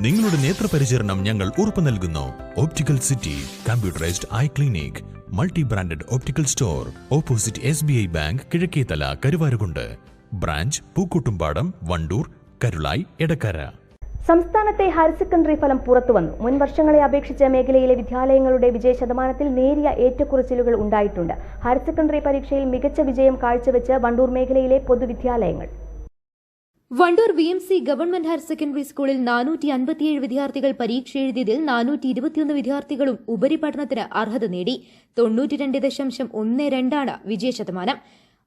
നിങ്ങളുടെ നേത്രപരിചരണം ഞങ്ങൾ ഉറപ്പു നൽകുന്നു. Optical city, computerised eye clinic, multi branded optical store, opposite SBI bank, Kizhakkethala, Karuvarakundu. Branch Pookkottumpadam, Wandoor, Karulai, Edakkara. സംസ്ഥാനത്തെ ഹയർ സെക്കൻഡറി ഫലം പുറത്തുവന്നു. മുൻ വർഷങ്ങളെ അപേക്ഷിച്ച് മേഖലയിലെ വിദ്യാലയങ്ങളുടെ വിജയശതമാനത്തിൽ നേരിയ ഏറ്റക്കുറച്ചിലുകൾ ഉണ്ടായിട്ടുണ്ട്. ഹയർ സെക്കൻഡറി പരീക്ഷയിൽ മികച്ച വിജയം കാഴ്ചവെച്ച് വണ്ടൂർ മേഖലയിലെ പൊതുവിദ്യാലയങ്ങൾ. Wandoor VMC government higher secondary സ്കൂളിൽ 457 വിദ്യാർത്ഥികൾ പരീക്ഷ എഴുതിയതിൽ 421 വിദ്യാർത്ഥികളും ഉപരിപഠനത്തിന് അർഹത നേടി. 92.12 വിജയശതമാനം.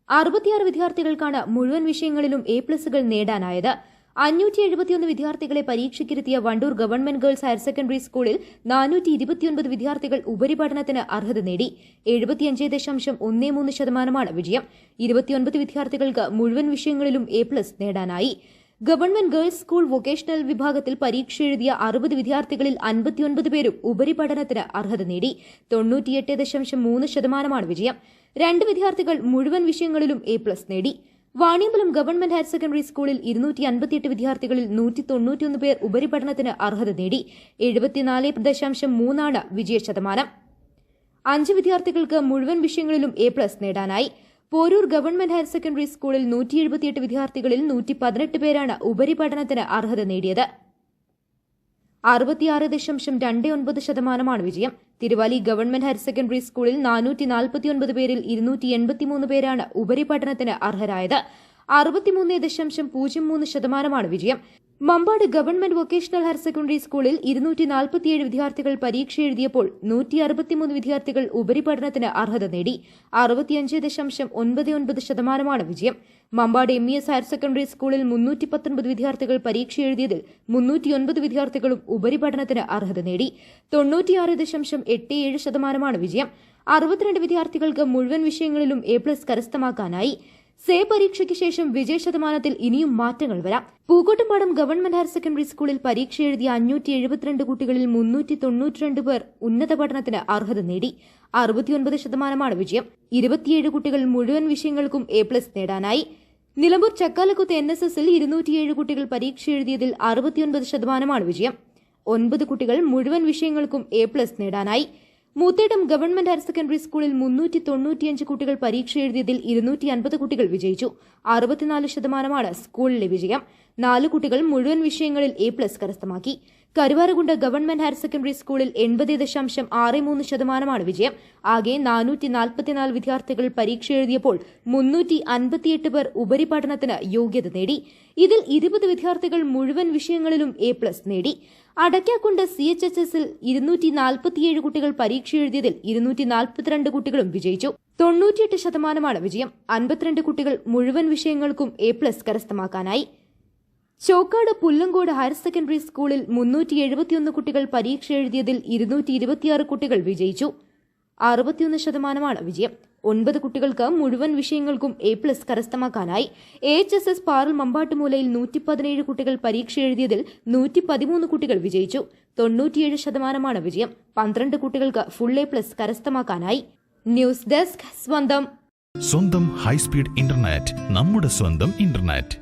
66 വിദ്യാർത്ഥികൾക്കാണ് മുഴുവൻ വിഷയങ്ങളിലും A+കൾ നേടാനായത്. 571 വിദ്യാർത്ഥികളെ പരീക്ഷയ്ക്കിരുത്തിയ Wandoor government girls higher secondary സ്കൂളിൽ 429 വിദ്യാർത്ഥികൾ ഉപരിപഠനത്തിന് അർഹത നേടി. 75.13% വിജയം. 29 വിദ്യാർത്ഥികൾക്ക് മുഴുവൻ വിഷയങ്ങളിലും A+ നേടാനായി. ഗവൺമെന്റ് ഗേൾസ് സ്കൂൾ വൊക്കേഷണൽ വിഭാഗത്തിൽ പരീക്ഷ എഴുതിയ 60 വിദ്യാർത്ഥികളിൽ 59 പേരും ഉപരിപഠനത്തിന് അർഹത നേടി. 98.3% വിജയം. 2 വിദ്യാർത്ഥികൾ മുഴുവൻ വിഷയങ്ങളിലും A+ നേടി. വാണിയമ്പലം ഗവൺമെന്റ് ഹയർ സെക്കൻഡറി സ്കൂളിൽ 258 വിദ്യാർത്ഥികളിൽ 191 പേർ ഉപരിപഠനത്തിന് അർഹത നേടി. 74.3% വിജയശതമാനം. 5 വിദ്യാർത്ഥികൾക്ക് മുഴുവൻ വിഷയങ്ങളിലും A+ നേടാനായി. പോരൂർ ഗവൺമെന്റ് ഹയർ സെക്കൻഡറി സ്കൂളിൽ 178 വിദ്യാർത്ഥികളിൽ 118 പേരാണ് ഉപരിപഠനത്തിന് അർഹത നേടിയത്. 66.29% വിജയം. തിരുവാലി ഗവൺമെന്റ് ഹയർ സെക്കൻഡറി സ്കൂളിൽ 449 പേരിൽ 283 പേരാണ് ഉപരിപഠനത്തിന് അർഹരായത്. 63.03% വിജയം. Mampad government vocational higher secondary സ്കൂളിൽ 247 വിദ്യാർത്ഥികൾ പരീക്ഷ എഴുതിയപ്പോൾ 163 വിദ്യാർത്ഥികൾ ഉപരിപഠനത്തിന് അർഹത നേടി. 65.99% വിജയം. മമ്പാട് MES ഹയർ സെക്കൻഡറി സ്കൂളിൽ 319 വിദ്യാർത്ഥികൾ പരീക്ഷ എഴുതിയതിൽ 309 വിദ്യാർത്ഥികളും ഉപരിപഠനത്തിന് അർഹത നേടി. 96.87% വിജയം. 62 വിദ്യാർത്ഥികൾക്ക് മുഴുവൻ വിഷയങ്ങളിലും A+ കരസ്ഥമാക്കാനായി. സേ പരീക്ഷയ്ക്ക് ശേഷം വിജയശതമാനത്തിൽ ഇനിയും മാറ്റങ്ങൾ വരാം. പൂക്കോട്ടുംപാടം ഗവൺമെന്റ് ഹയർ സെക്കൻഡറി സ്കൂളിൽ പരീക്ഷ എഴുതിയ 572 കുട്ടികളിൽ 392 പേർ ഉന്നത പഠനത്തിന് അർഹത നേടി. 69% വിജയം. 27 കുട്ടികൾ മുഴുവൻ വിഷയങ്ങൾക്കും A+ നേടാനായി. നിലമ്പൂർ ചക്കാലക്കുത്ത് NSSൽ 207 കുട്ടികൾ പരീക്ഷ എഴുതിയതിൽ 69% വിജയം. 9 കുട്ടികൾ മുഴുവൻ വിഷയങ്ങൾക്കും A+ നേടാനായി. മൂത്തേടം ഗവൺമെന്റ് ഹയർ സെക്കൻഡറി സ്കൂളിൽ 395 കുട്ടികൾ പരീക്ഷ എഴുതിയതിൽ 250 കുട്ടികൾ വിജയിച്ചു. 64% സ്കൂളിലെ വിജയം. 4 കുട്ടികൾ മുഴുവൻ വിഷയങ്ങളിൽ A+ കരസ്ഥമാക്കി. കരുവാരുകുണ്ട് ഗവൺമെന്റ് ഹയർ സെക്കൻഡറി സ്കൂളിൽ 80.63% വിജയം. ആകെ 444 വിദ്യാർത്ഥികൾ പരീക്ഷ എഴുതിയപ്പോൾ 358 പേർ ഉപരിപഠനത്തിന് യോഗ്യത നേടി. ഇതിൽ 20 വിദ്യാർത്ഥികൾ മുഴുവൻ വിഷയങ്ങളിലും A+ നേടി. അടയ്ക്കാക്കുണ്ട് CHSSൽ 247 കുട്ടികൾ പരീക്ഷ എഴുതിയതിൽ 242 കുട്ടികളും വിജയിച്ചു. 98% വിജയം. 52 കുട്ടികൾ മുഴുവൻ വിഷയങ്ങൾക്കും A+ കരസ്ഥമാക്കാനായി. ചോക്കാട് പുല്ലങ്കോട് ഹയർ സെക്കൻഡറി സ്കൂളിൽ 371 കുട്ടികൾ പരീക്ഷ എഴുതിയതിൽ 226 കുട്ടികൾ വിജയിച്ചു. 61% വിജയം. 9 കുട്ടികൾക്ക് മുഴുവൻ വിഷയങ്ങൾക്കും A+ കരസ്ഥമാക്കാനായി. AHSS പാറൽ മമ്പാട്ടുമൂലയിൽ 117 കുട്ടികൾ പരീക്ഷ എഴുതിയതിൽ 113 കുട്ടികൾ വിജയിച്ചു. 97% വിജയം. 12 കുട്ടികൾക്ക് ഫുൾ A+ കരസ്ഥമാക്കാനായി. ന്യൂസ് ഡെസ്ക് സ്വന്തം ഹൈസ്പീഡ് ഇന്റർനെറ്റ്, നമ്മുടെ സ്വന്തം ഇന്റർനെറ്റ്.